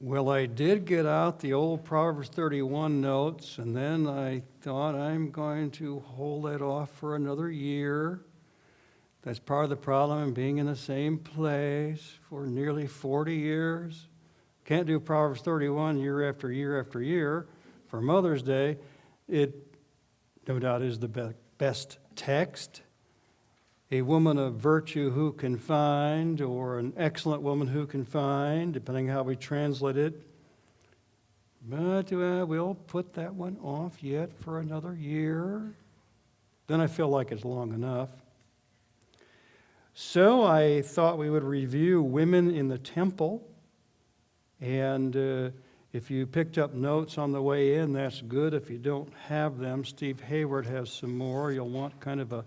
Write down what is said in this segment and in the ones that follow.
Well, I did get out the old Proverbs 31 notes, and then I thought I'm going to hold that off for another year. That's part of the problem in being in the same place for nearly 40 years. Can't do Proverbs 31 year after year after year. For Mother's Day, it no doubt is the best text. A woman of virtue who can find, or an excellent woman who can find, depending how we translate it. But we'll put that one off yet for another year. Then I feel like it's long enough. So I thought we would review women in the temple. And if you picked up notes on the way in, that's good. If you don't have them, Steve Hayward has some more. You'll want kind of a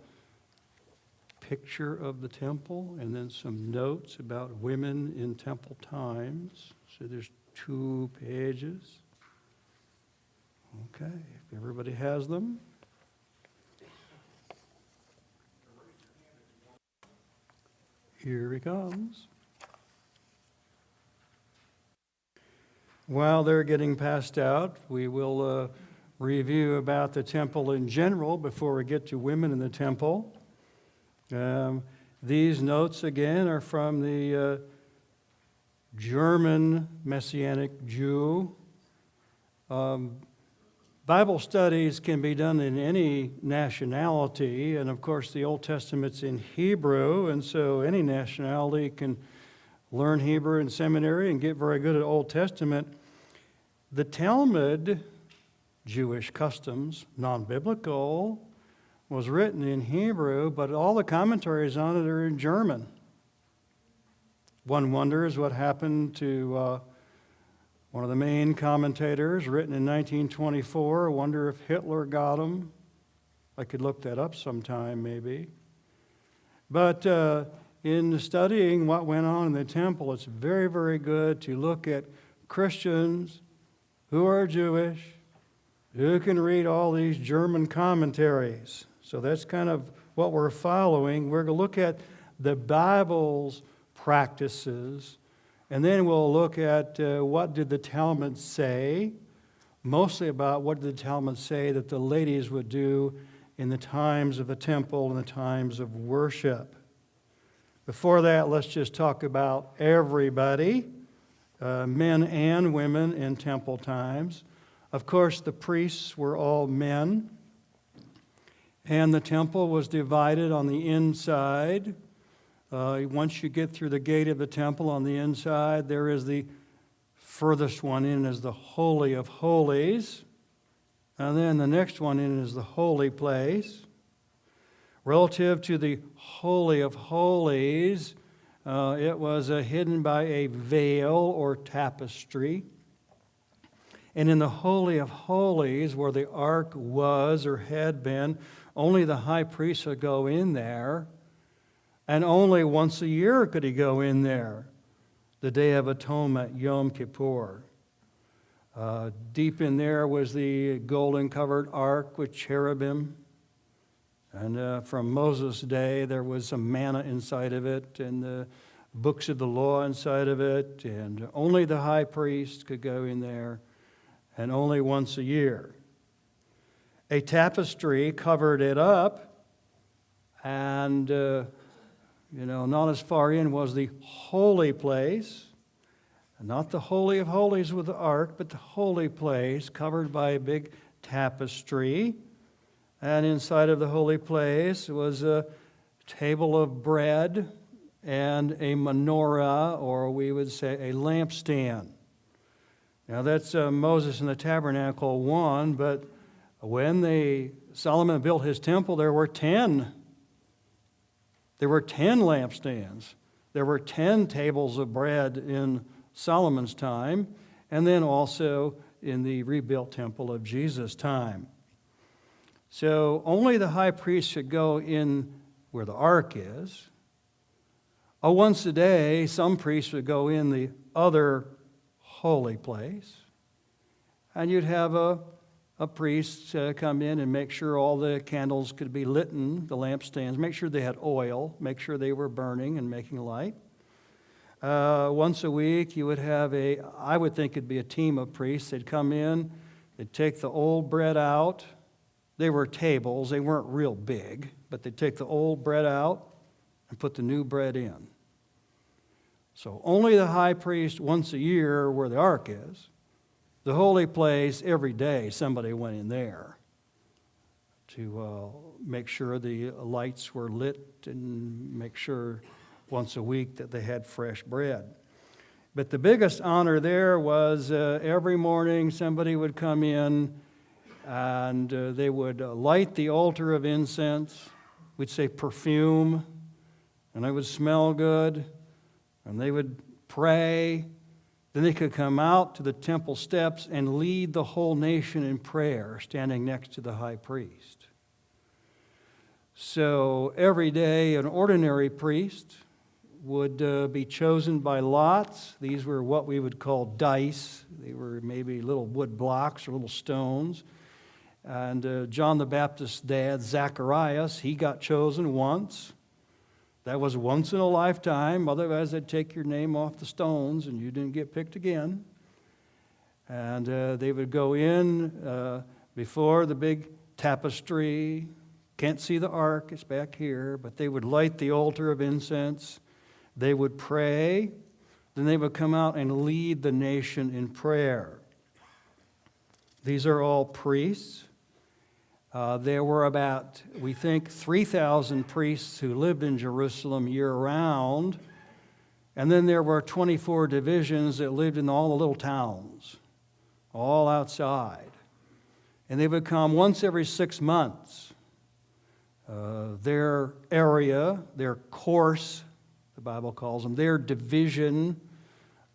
picture of the temple and then some notes about women in temple times. So there's 2 pages. Okay, if everybody has them. Here he comes. While they're getting passed out, we will review about the temple in general before we get to women in the temple. These notes, again, are from the German Messianic Jew. Bible studies can be done in any nationality, and of course the Old Testament's in Hebrew, and so any nationality can learn Hebrew in seminary and get very good at Old Testament. The Talmud, Jewish customs, non-biblical, was written in Hebrew, but all the commentaries on it are in German. One wonders what happened to one of the main commentators, written in 1924. I wonder if Hitler got him. I could look that up sometime, maybe. But in studying what went on in the temple, it's very, very good to look at Christians who are Jewish, who can read all these German commentaries. So that's kind of what we're following. We're going to look at the Bible's practices, and then we'll look at what did the Talmud say, mostly about what did the Talmud say that the ladies would do in the times of the temple and the times of worship. Before that, let's just talk about everybody, men and women in temple times. Of course, the priests were all men, and the temple was divided on the inside. Once you get through the gate of the temple on the inside, there is the furthest one in is the Holy of Holies, and then the next one in is the Holy Place. Relative to the Holy of Holies, it was hidden by a veil or tapestry. And in the Holy of Holies, where the ark was or had been, only the high priest would go in there, and only once a year could he go in there, the Day of Atonement, Yom Kippur. Deep in there was the golden-covered ark with cherubim. And from Moses' day, there was some manna inside of it and the books of the law inside of it. And only the high priest could go in there, and only once a year. A tapestry covered it up, and, not as far in was the holy place. Not the Holy of Holies with the ark, but the holy place covered by a big tapestry. And inside of the holy place was a table of bread and a menorah, or we would say a lampstand. Now that's Moses in the Tabernacle 1, but when Solomon built his temple, there were 10. There were 10 lampstands. There were 10 tables of bread in Solomon's time, and then also in the rebuilt temple of Jesus' time. So only the high priest should go in where the ark is. Once a day, some priests would go in the other holy place. And you'd have a priest come in and make sure all the candles could be lit in the lampstands, make sure they had oil, make sure they were burning and making light. Once a week, you would have I would think it'd be a team of priests. They'd come in, they'd take the old bread out. They were tables, they weren't real big, but they'd take the old bread out and put the new bread in. So only the high priest once a year, where the ark is. The holy place, every day somebody went in there to make sure the lights were lit and make sure once a week that they had fresh bread. But the biggest honor there was every morning somebody would come in and they would light the altar of incense. We'd say perfume, and it would smell good, and they would pray. Then they could come out to the temple steps and lead the whole nation in prayer, standing next to the high priest. So every day, an ordinary priest would be chosen by lots. These were what we would call dice. They were maybe little wood blocks or little stones. And John the Baptist's dad, Zacharias, he got chosen once. That was once in a lifetime. Otherwise, they'd take your name off the stones and you didn't get picked again. And they would go in before the big tapestry. Can't see the ark, it's back here. But they would light the altar of incense. They would pray. Then they would come out and lead the nation in prayer. These are all priests. There were about, we think, 3,000 priests who lived in Jerusalem year-round. And then there were 24 divisions that lived in all the little towns, all outside. And they would come once every 6 months. Their area, their course, the Bible calls them, their division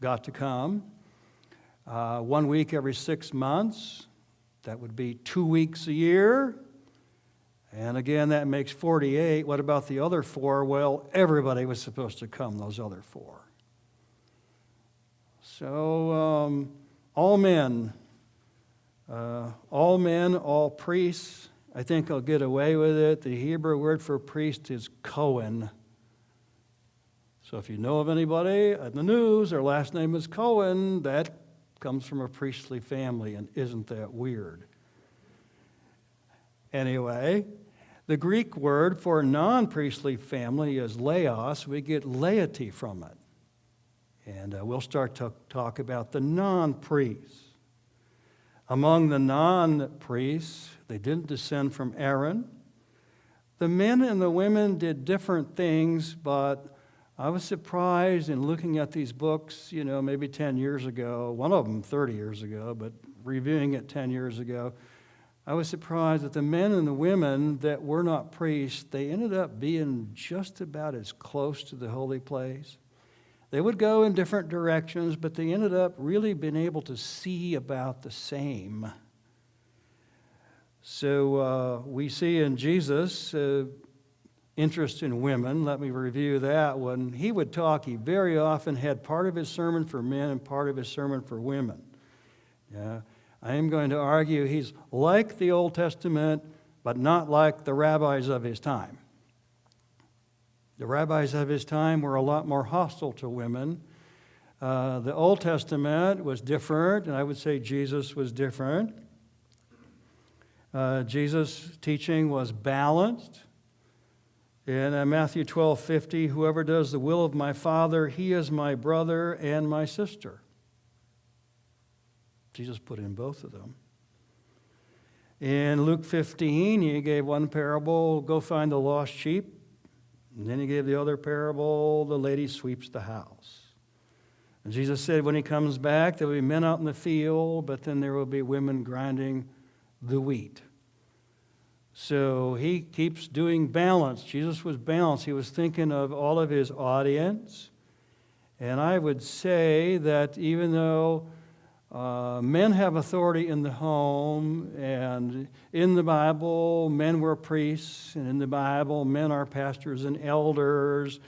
got to come. 1 week every 6 months. That would be 2 weeks a year. And again, that makes 48. What about the other 4? Well, everybody was supposed to come, those other 4. So all men, all priests, I think I'll get away with it. The Hebrew word for priest is Cohen. So if you know of anybody in the news, their last name is Cohen, that comes from a priestly family, and isn't that weird? Anyway, the Greek word for non-priestly family is laos. We get laity from it. And we'll start to talk about the non-priests. Among the non-priests, they didn't descend from Aaron. The men and the women did different things, but I was surprised in looking at these books, maybe 10 years ago, one of them 30 years ago, but reviewing it 10 years ago, I was surprised that the men and the women that were not priests, they ended up being just about as close to the holy place. They would go in different directions, but they ended up really being able to see about the same. So we see in Jesus interest in women. Let me review that. When he would talk, he very often had part of his sermon for men and part of his sermon for women. Yeah, I am going to argue he's like the Old Testament, but not like the rabbis of his time. The rabbis of his time were a lot more hostile to women. The Old Testament was different, and I would say Jesus was different. Jesus' teaching was balanced. In Matthew 12:50, whoever does the will of my Father, he is my brother and my sister. Jesus put in both of them. In Luke 15, he gave one parable, go find the lost sheep. And then he gave the other parable, the lady sweeps the house. And Jesus said when he comes back, there will be men out in the field, but then there will be women grinding the wheat. So he keeps doing balance. Jesus was balanced. He was thinking of all of his audience. And I would say that even though men have authority in the home, and in the Bible, men were priests, and in the Bible, men are pastors and elders,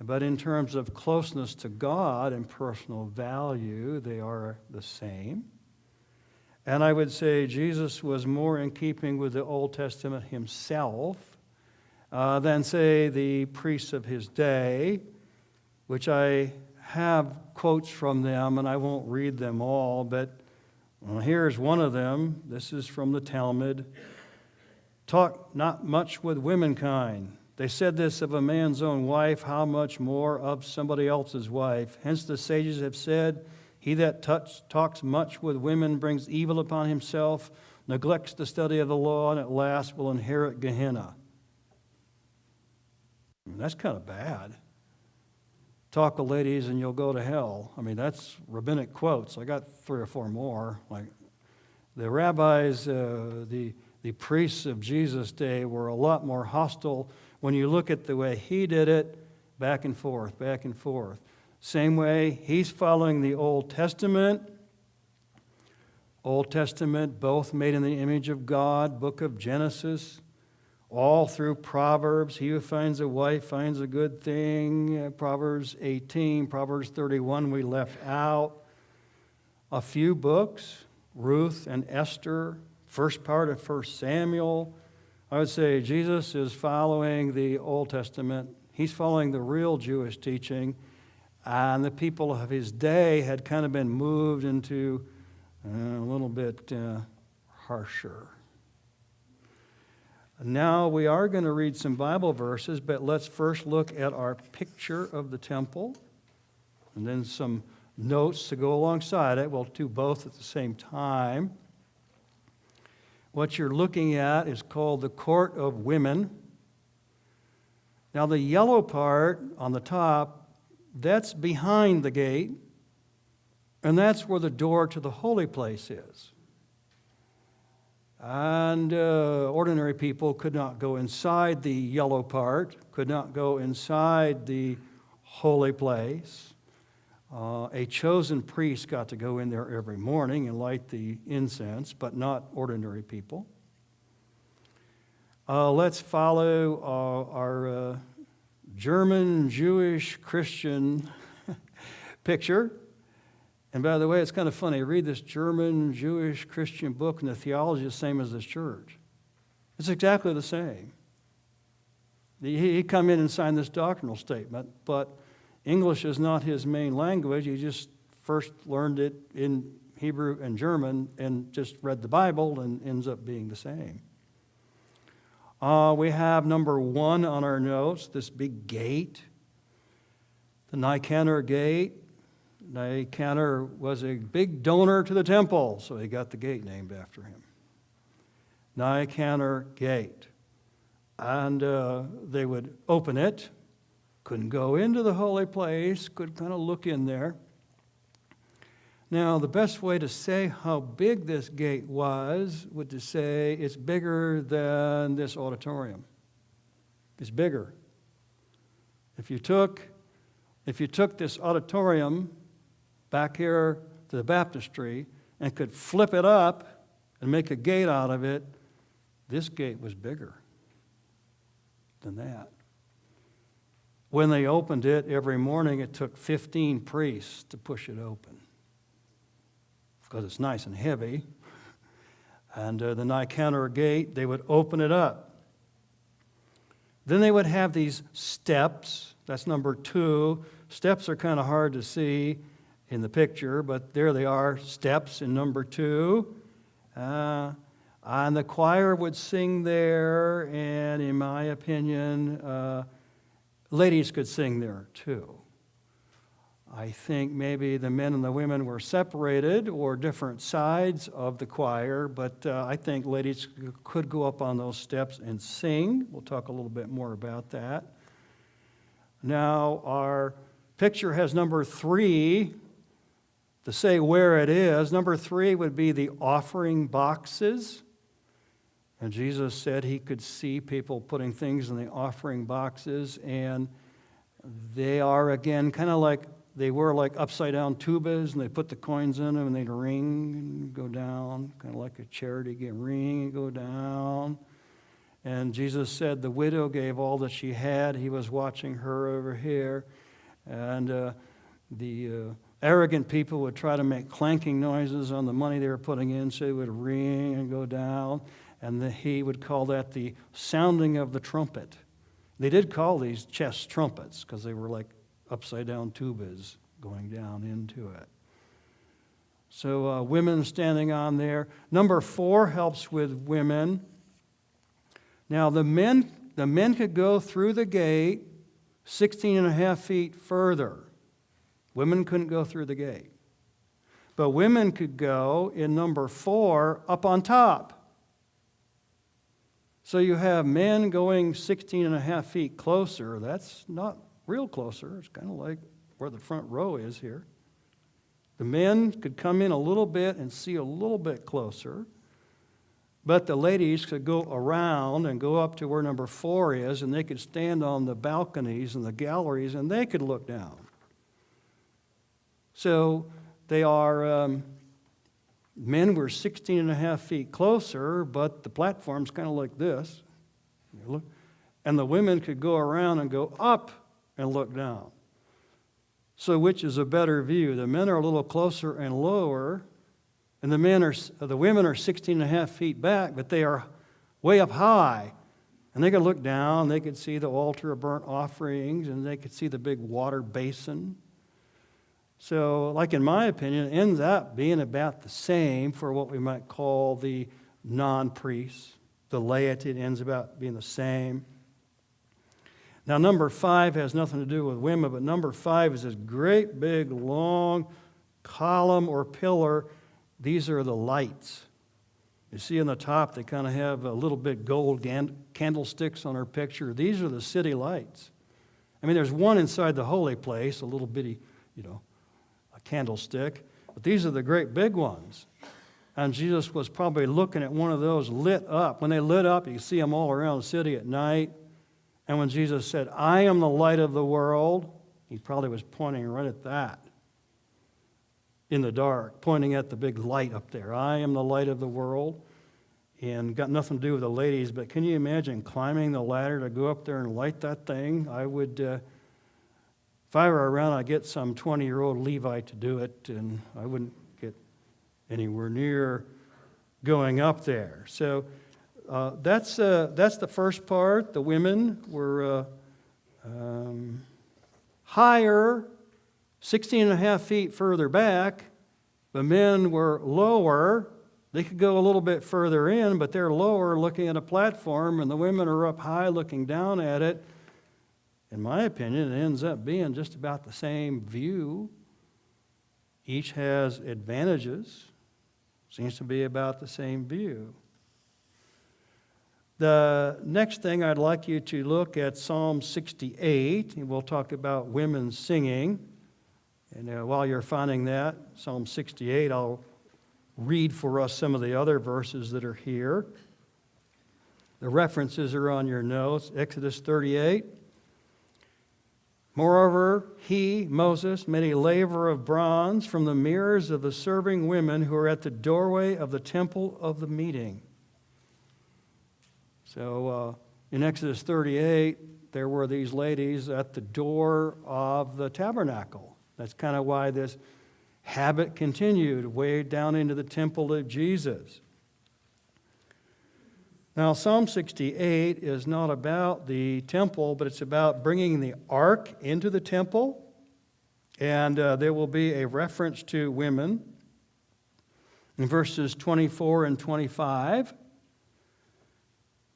but in terms of closeness to God and personal value, they are the same. And I would say Jesus was more in keeping with the Old Testament himself than, say, the priests of his day, which I have quotes from them, and I won't read them all, but here's one of them. This is from the Talmud. Talk not much with womankind. They said this of a man's own wife, how much more of somebody else's wife. Hence the sages have said, he that talks much with women brings evil upon himself, neglects the study of the law, and at last will inherit Gehenna. That's kind of bad. Talk with ladies and you'll go to hell. I mean, that's rabbinic quotes. I got 3 or 4 more. Like the rabbis, the priests of Jesus' day were a lot more hostile when you look at the way he did it, back and forth, back and forth. Same way, he's following the Old Testament. Old Testament, both made in the image of God, book of Genesis, all through Proverbs. He who finds a wife finds a good thing. Proverbs 18, Proverbs 31 we left out. A few books, Ruth and Esther, first part of 1 Samuel. I would say Jesus is following the Old Testament. He's following the real Jewish teaching. And the people of his day had kind of been moved into a little bit harsher. Now we are going to read some Bible verses, but let's first look at our picture of the temple and then some notes to go alongside it. We'll do both at the same time. What you're looking at is called the Court of Women. Now the yellow part on the top, that's behind the gate, and that's where the door to the holy place is. And ordinary people could not go inside the yellow part, could not go inside the holy place. A chosen priest got to go in there every morning and light the incense, but not ordinary people. Let's follow our German, Jewish, Christian picture. And by the way, it's kind of funny. Read this German, Jewish, Christian book, and the theology is the same as this church. It's exactly the same. He come in and signed this doctrinal statement, but English is not his main language. He just first learned it in Hebrew and German and just read the Bible and ends up being the same. We have number 1 on our notes, this big gate, the Nicanor gate. Nicanor was a big donor to the temple, so he got the gate named after him. Nicanor gate. And they would open it, couldn't go into the holy place, could kind of look in there. Now, the best way to say how big this gate was would to say it's bigger than this auditorium. It's bigger. If you took this auditorium back here to the baptistry and could flip it up and make a gate out of it, this gate was bigger than that. When they opened it every morning, it took 15 priests to push it open because it's nice and heavy. And the Nicanor gate, they would open it up. Then they would have these steps. That's number 2. Steps are kind of hard to see in the picture, but there they are, steps in number 2. And the choir would sing there, and in my opinion, ladies could sing there too. I think maybe the men and the women were separated or different sides of the choir, but I think ladies could go up on those steps and sing. We'll talk a little bit more about that. Now, our picture has number 3 to say where it is. Number 3 would be the offering boxes. And Jesus said he could see people putting things in the offering boxes, and they are, again, kind of like, they were like upside-down tubas, and they put the coins in them, and they'd ring and go down, kind of like a charity, ring and go down. And Jesus said the widow gave all that she had. He was watching her over here. And the arrogant people would try to make clanking noises on the money they were putting in, so it would ring and go down. And he would call that the sounding of the trumpet. They did call these chest trumpets because they were like upside-down tubas going down into it. So women standing on there. Number 4 helps with women. Now the men could go through the gate 16 and a half feet further. Women couldn't go through the gate. But women could go in number 4 up on top. So you have men going 16 and a half feet closer. That's not real closer. It's kind of like where the front row is here. The men could come in a little bit and see a little bit closer. But the ladies could go around and go up to where number 4 is, and they could stand on the balconies and the galleries, and they could look down. So they are, men were 16 and a half feet closer, but the platform's kind of like this. And the women could go around and go up and look down. So which is a better view? The men are a little closer and lower, and the women are 16 and a half feet back, but they are way up high. And they could look down, they could see the altar of burnt offerings, and they could see the big water basin. So, like in my opinion, it ends up being about the same for what we might call the non-priests. The laity, it ends up being the same. Now, number 5 has nothing to do with women, but number 5 is this great big long column or pillar. These are the lights. You see on the top, they kind of have a little bit gold candlesticks on our picture. These are the city lights. I mean, there's one inside the holy place, a little bitty, a candlestick. But these are the great big ones. And Jesus was probably looking at one of those lit up. When they lit up, you can see them all around the city at night. And when Jesus said, "I am the light of the world," he probably was pointing right at that in the dark, pointing at the big light up there. I am the light of the world. And got nothing to do with the ladies, but can you imagine climbing the ladder to go up there and light that thing? I would, if I were around, I'd get some 20-year-old Levite to do it, and I wouldn't get anywhere near going up there. So that's the first part. The women were higher, 16 and a half feet further back. The men were lower. They could go a little bit further in, but they're lower looking at a platform, and the women are up high looking down at it. In my opinion, it ends up being just about the same view. Each has advantages. Seems to be about the same view. The next thing I'd like you to look at Psalm 68, and we'll talk about women singing. And while you're finding that, Psalm 68, I'll read for us some of the other verses that are here. The references are on your notes. Exodus 38. Moreover, he, Moses, made a laver of bronze from the mirrors of the serving women who are at the doorway of the temple of the meeting. So in Exodus 38, there were these ladies at the door of the tabernacle. That's kind of why this habit continued way down into the temple of Jesus. Now, Psalm 68 is not about the temple, but it's about bringing the ark into the temple. And there will be a reference to women in verses 24 and 25.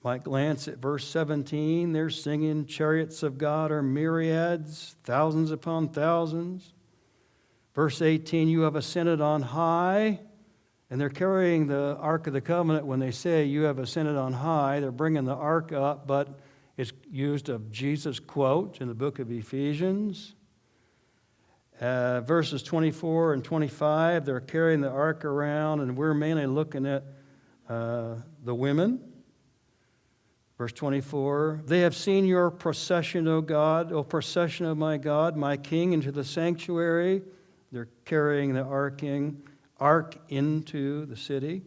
Might glance at verse 17. They're singing, "Chariots of God are myriads, thousands upon thousands." Verse 18, "You have ascended on high." And they're carrying the Ark of the Covenant. When they say, "You have ascended on high," they're bringing the ark up, but it's used of Jesus' quote in the book of Ephesians. Verses 24 and 25, they're carrying the ark around, and we're mainly looking at the women. Verse 24, "They have seen your procession, O God, O procession of my God, my King, into the sanctuary." They're carrying the ark into the city.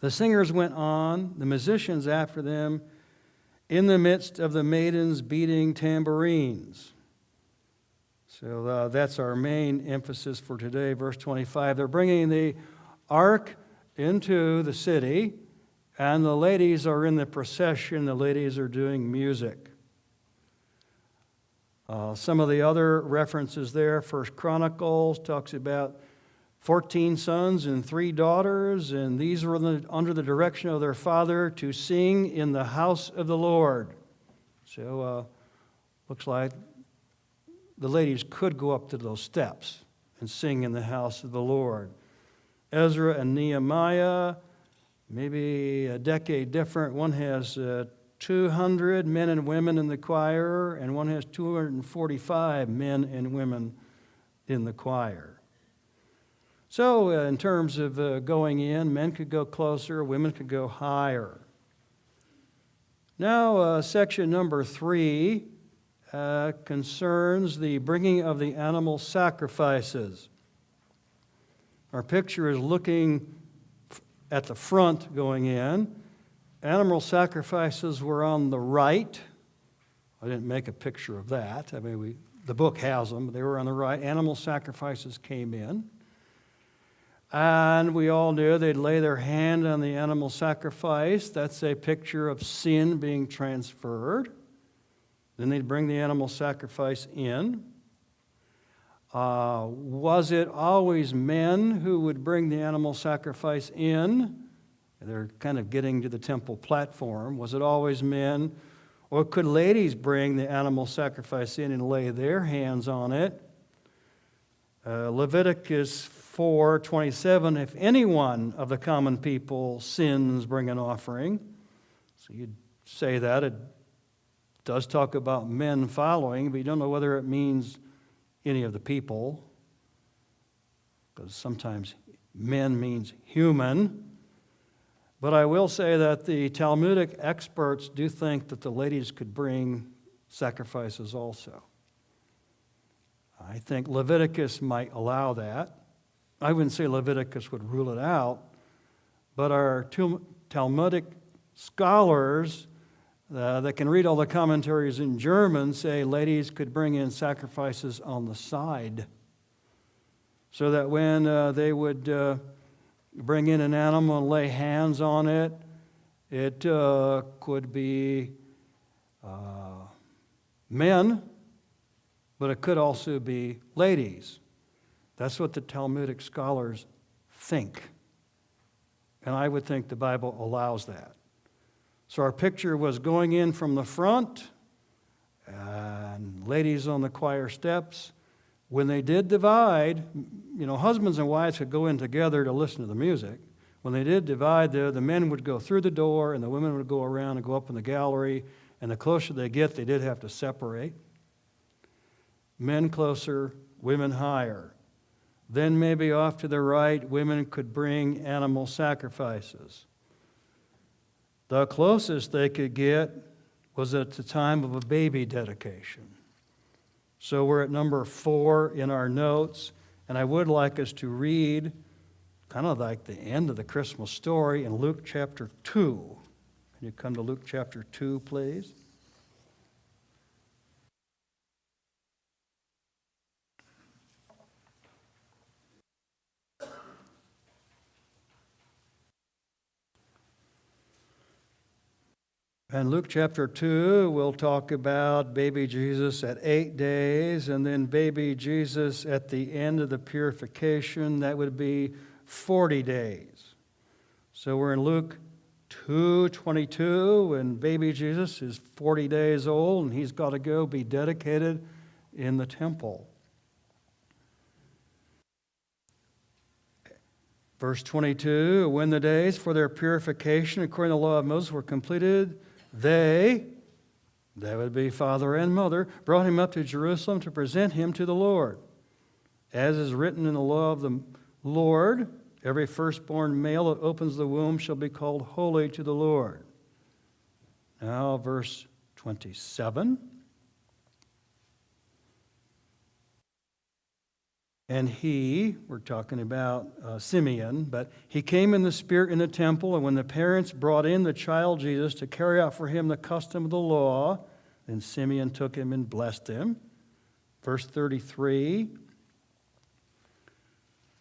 The singers went on, the musicians after them, in the midst of the maidens beating tambourines. So that's our main emphasis for today, verse 25. They're bringing the ark into the city, and the ladies are in the procession. The ladies are doing music. Some of the other references there, First Chronicles talks about 14 sons and 3 daughters, and these were under the direction of their father to sing in the house of the Lord. So looks like the ladies could go up to those steps and sing in the house of the Lord. Ezra and Nehemiah, maybe a decade different. One has 200 men and women in the choir, and one has 245 men and women in the choir. So in terms of going in, men could go closer, women could go higher. Now, section number 3 concerns the bringing of the animal sacrifices. Our picture is looking at the front going in. Animal sacrifices were on the right. I didn't make a picture of that. I mean, the book has them, but they were on the right. Animal sacrifices came in. And we all knew they'd lay their hand on the animal sacrifice. That's a picture of sin being transferred. Then they'd bring the animal sacrifice in. Was it always men who would bring the animal sacrifice in? They're kind of getting to the temple platform. Was it always men? Or could ladies bring the animal sacrifice in and lay their hands on it? Leviticus 4:27, if anyone of the common people sins, bring an offering. So you'd say that. It does talk about men following, but you don't know whether it means any of the people, because sometimes men means human. But I will say that the Talmudic experts do think that the ladies could bring sacrifices also. I think Leviticus might allow that. I wouldn't say Leviticus would rule it out, but our Talmudic scholars that can read all the commentaries in German say ladies could bring in sacrifices on the side, so that when they would bring in an animal and lay hands on it, it could be men, but it could also be ladies. That's what the Talmudic scholars think. And I would think the Bible allows that. So our picture was going in from the front, and ladies on the choir steps. When they did divide, husbands and wives could go in together to listen to the music. When they did divide, the men would go through the door, and the women would go around and go up in the gallery. And the closer they get, they did have to separate. Men closer, women higher. Then maybe off to the right, women could bring animal sacrifices. The closest they could get was at the time of a baby dedication. So we're at number 4 in our notes, and I would like us to read kind of like the end of the Christmas story in Luke chapter 2. Can you come to Luke chapter 2, please? And Luke chapter 2, we'll talk about baby Jesus at 8 days, and then baby Jesus at the end of the purification. That would be 40 days. So we're in Luke 2:22, and baby Jesus is 40 days old, and he's got to go be dedicated in the temple. Verse 22, when the days for their purification according to the law of Moses were completed, they, that would be father and mother, brought him up to Jerusalem to present him to the Lord. As is written in the law of the Lord, every firstborn male that opens the womb shall be called holy to the Lord. Now, verse 27. And he, we're talking about Simeon, but he came in the Spirit in the temple, and when the parents brought in the child Jesus to carry out for him the custom of the law, then Simeon took him and blessed him. Verse 33,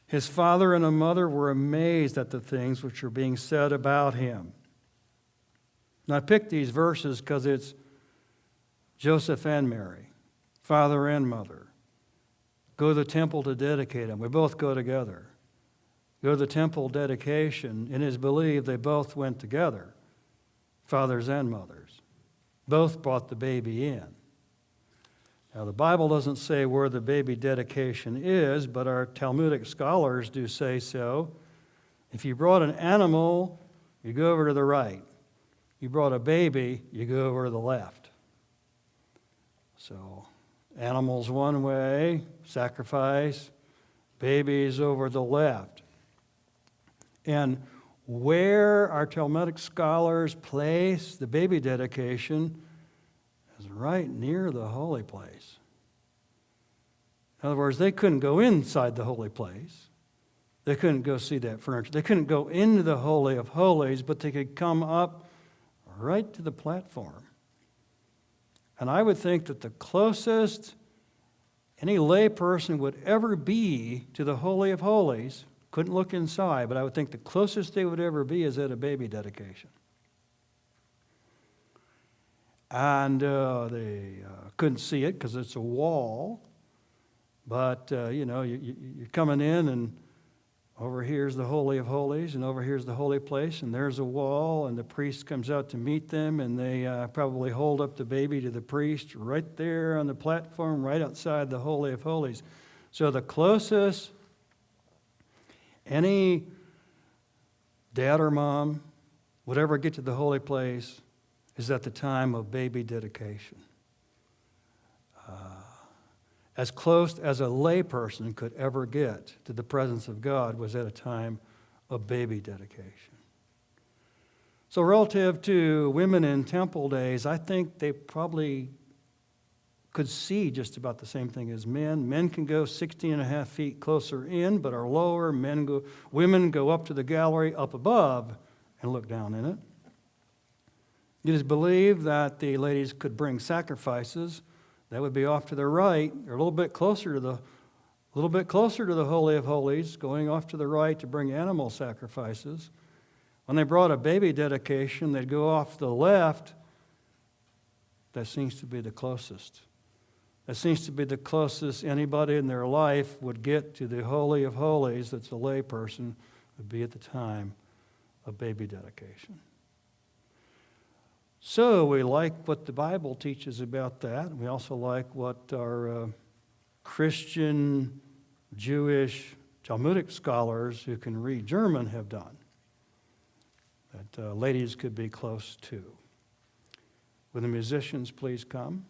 his father and mother were amazed at the things which were being said about him. Now I picked these verses because it's Joseph and Mary, father and mother. Go to the temple to dedicate them. We both go together. Go to the temple dedication, and it is believed they both went together, fathers and mothers. Both brought the baby in. Now, the Bible doesn't say where the baby dedication is, but our Talmudic scholars do say so. If you brought an animal, you go over to the right. You brought a baby, you go over to the left. So, animals one way, sacrifice, babies over the left. And where our Talmudic scholars place the baby dedication is right near the holy place. In other words, they couldn't go inside the holy place. They couldn't go see that furniture. They couldn't go into the Holy of Holies, but they could come up right to the platform. And I would think that the closest any lay person would ever be to the Holy of Holies, couldn't look inside, but I would think the closest they would ever be is at a baby dedication. And they couldn't see it because it's a wall. But, you're coming in, and over here's the Holy of Holies, and over here's the holy place, and there's a wall, and the priest comes out to meet them, and they probably hold up the baby to the priest right there on the platform, right outside the Holy of Holies. So the closest any dad or mom would ever get to the holy place is at the time of baby dedication. As close as a lay person could ever get to the presence of God was at a time of baby dedication. So relative to women in temple days, I think they probably could see just about the same thing as men. Men can go 16 and a half feet closer in, but are lower. Women go up to the gallery up above and look down in it. It is believed that the ladies could bring sacrifices. That would be off to the right, or a little bit closer to the Holy of Holies, going off to the right to bring animal sacrifices. When they brought a baby dedication, they'd go off to the left. That seems to be the closest. That seems to be the closest anybody in their life would get to the Holy of Holies that's a lay person would be at the time of baby dedication. So we like what the Bible teaches about that. We also like what our Christian, Jewish, Talmudic scholars who can read German have done. That ladies could be close to. Will the musicians please come?